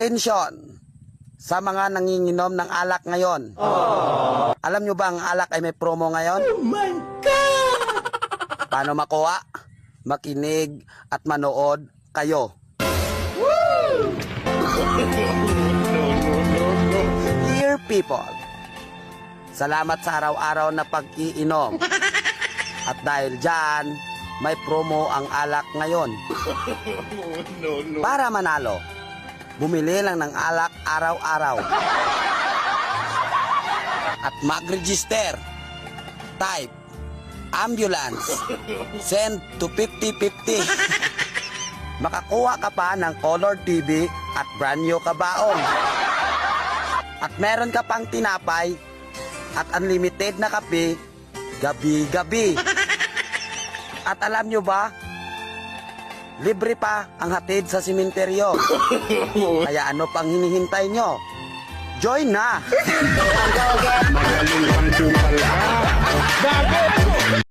Attention sa mga nanginginom ng alak ngayon. Alam nyo ba ang alak ay may promo ngayon? Oh my God! Paano makuha? Makinig at manood kayo. Dear people, salamat sa araw-araw na pag-iinom. At dahil dyan, may promo ang alak ngayon. Para manalo, bumili lang ng alak araw-araw. At mag-register. Type ambulance. Send to 5050. Makakuha ka pa ng color TV at brand new kabaong. At meron ka pang tinapay at unlimited na kape gabi-gabi. At alam nyo ba, libre pa ang hatid sa simenteryo. Kaya ano pang hinihintay nyo? Join na! Magaling ang kupal.